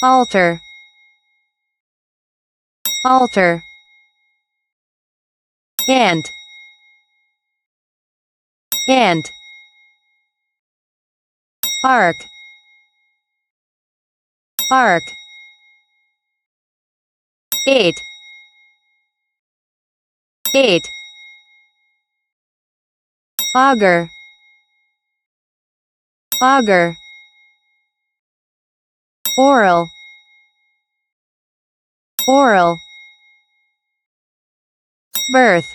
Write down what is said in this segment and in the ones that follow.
alter, alter, ant, ant, arc, arc, 8, 8, auger, auger, oral, oral, birth,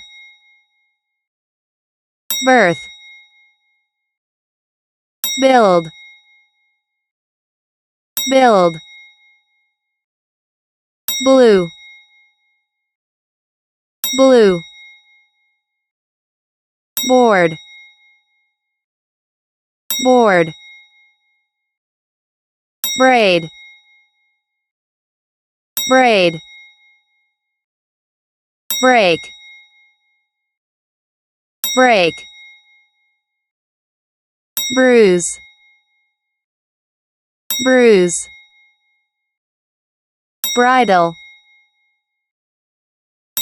birth, build, build, blue, blue, board, board, braid, braid, break, break, bruise, bruise, bridle,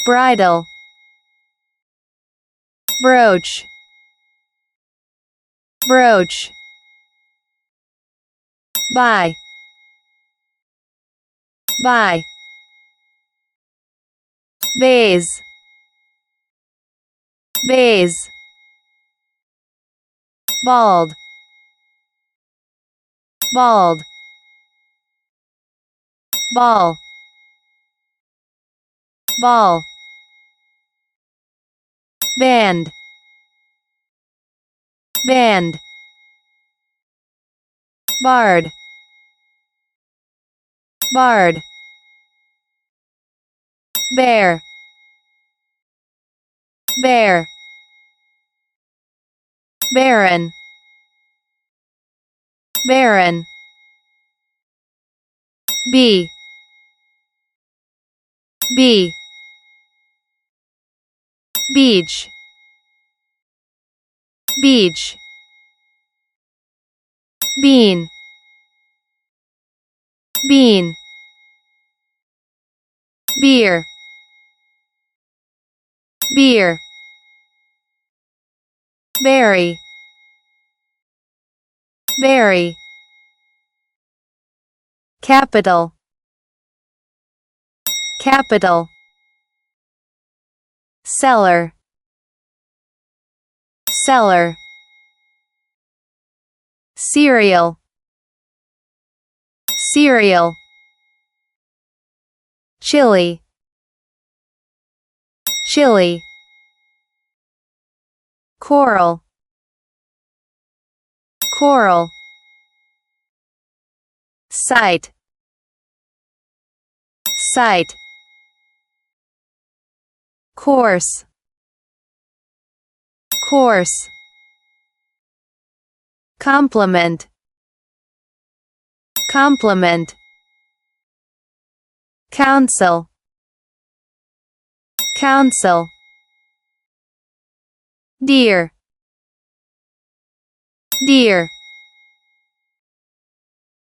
bridle, brooch, brooch, buy, buy, vase, vase, bald, bald, ball, ball, band, band, bard, bard, bear, bear, baron, baron, bee, bee, beach, beach, bean, bean, beer, beer, berry, berry, capital, capital, cellar, cellar, cereal, cereal, chili, chili, coral, coral, sight, sight, course, course, complement, complement, council, council, deer, deer,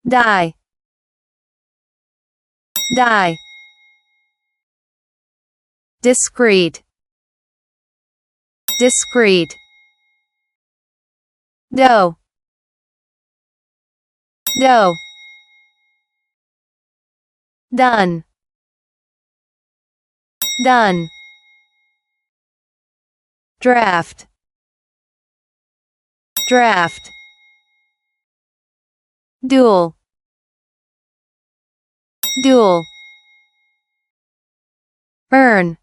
die, die, discreet, discreet, dough, dough, done, done, draft, draft, dual, dual, earn,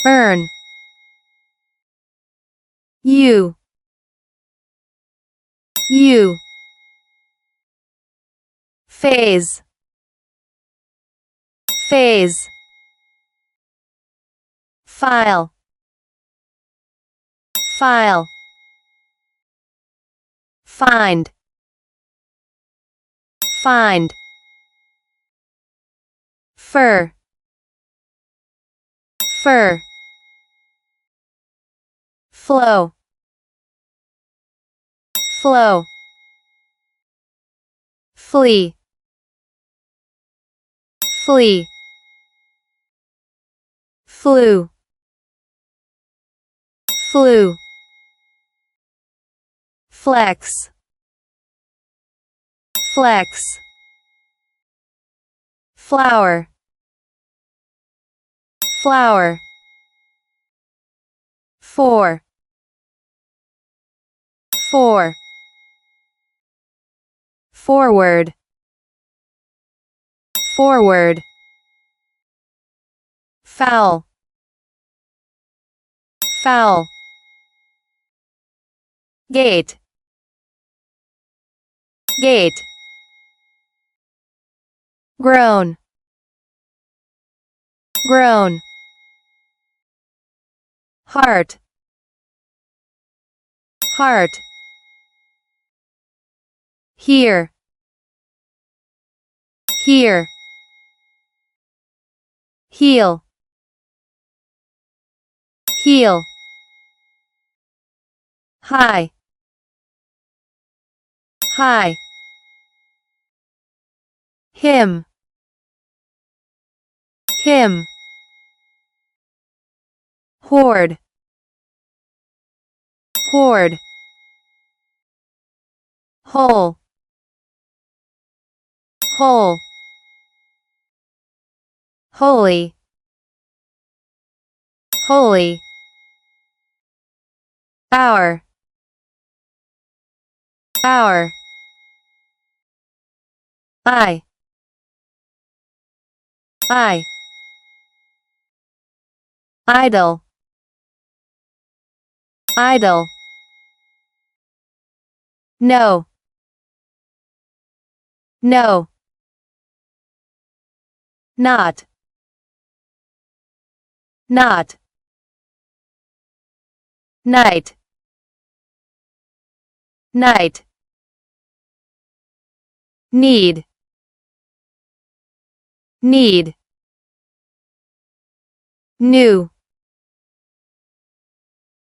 earn, you, you, phase, phase, file, file, find, find, fur, fur, flow, flow, flee, flee, flew, flew, flex, flex, flower, flower, four, four, forward, forward, foul, foul, gate, gate, grown, grown, heart, heart, here, here, heel, heel, high, high, him, him, hoard, hoard, hole, hole, holy, holy, hour, hour, I, idle, idle, no, no, not, not, night, night, need, need, new,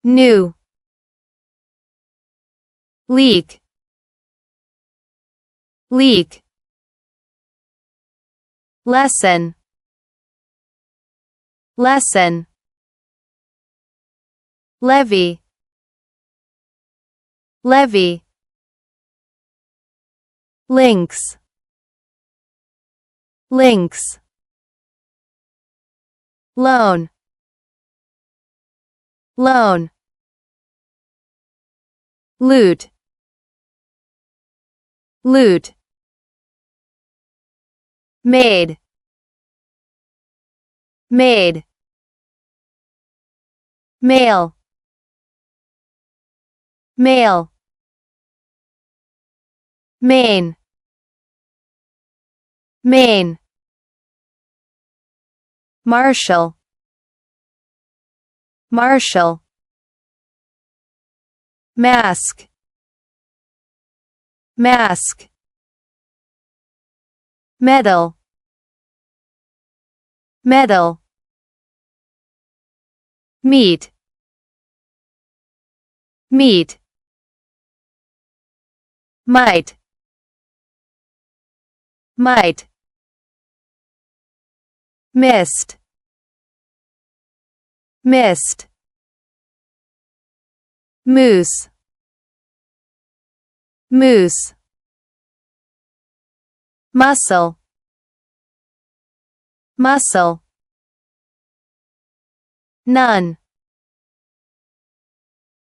new, leak, leak, lesson, lesson, levy, levy, links, links, loan, loan, loot, loot, made, made, male, male, main, main, marshal, marshal, mask, mask, medal, medal, meat, meat, might, might, mist, mist, moose, moose, muscle, muscle, none,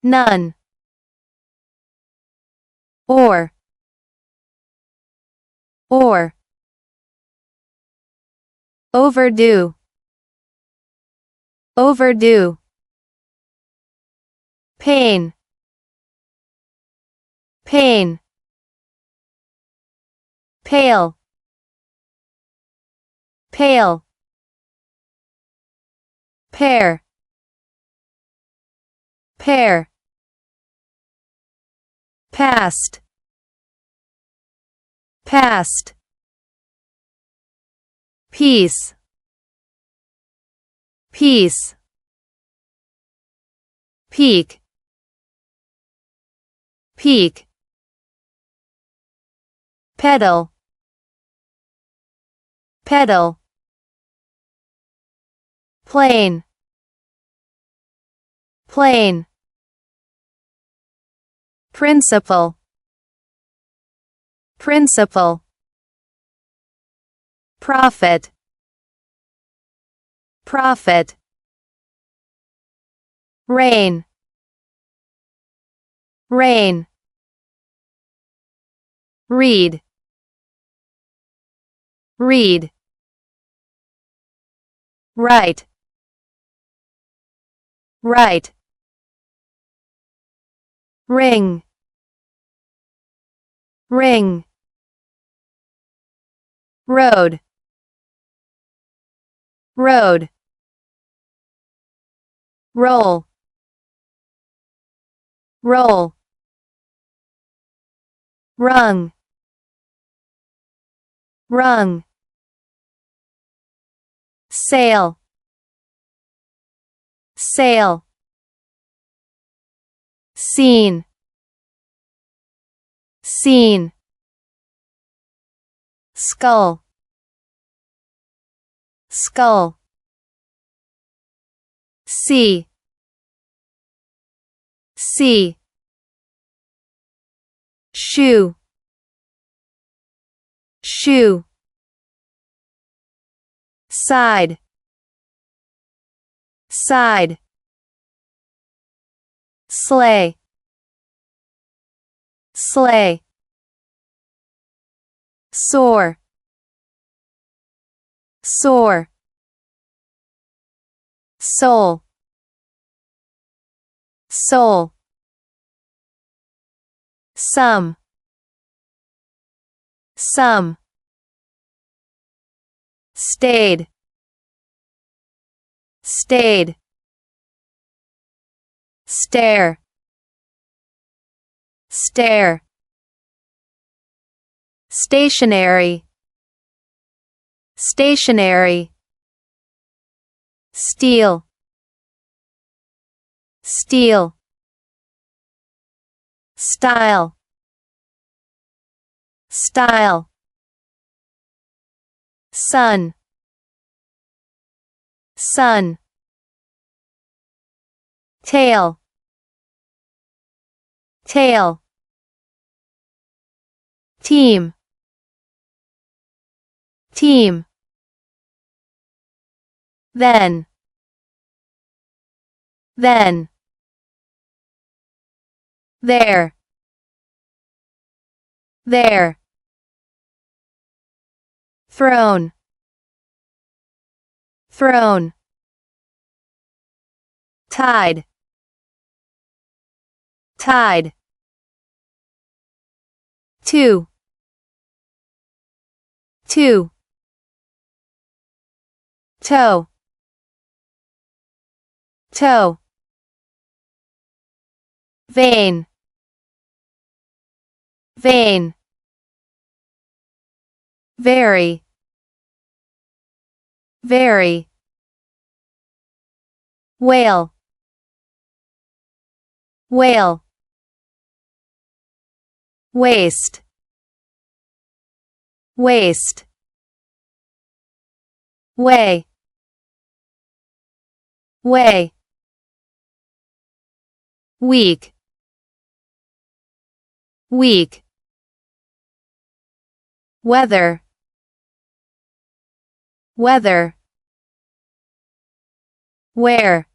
none, or, overdue, overdue, pain, pain, pale, pale, pair, pair, past, past, peace, peace, peak, peak, pedal, pedal, plane, plane, principle, principle, profit, profit, rain, rain, read, read, write, write, ring, ring, road, road, roll, roll, rung, rung, sail, sail, scene, scene, skull, skull, see, see, shoe, shoe, side, side, sleigh, sleigh, soar, soar, soul, soul, some, some, stayed, stayed, stare, stare, stationary, stationary, steel, steel, style, style, sun, sun, tail, tail, team, team, then, then, there, there, throne, throne, tide, tide, two, two, toe, toe, vein, vein, very, very, whale, whale, waste, waste, way, way, week, week, weather, weather, where,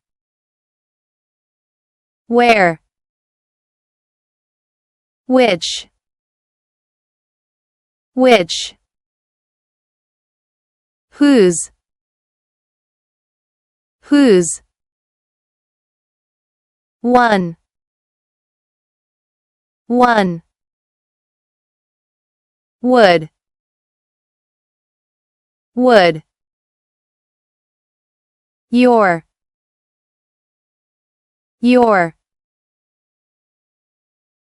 where, which, which, whose, whose, one, one, would, would, your,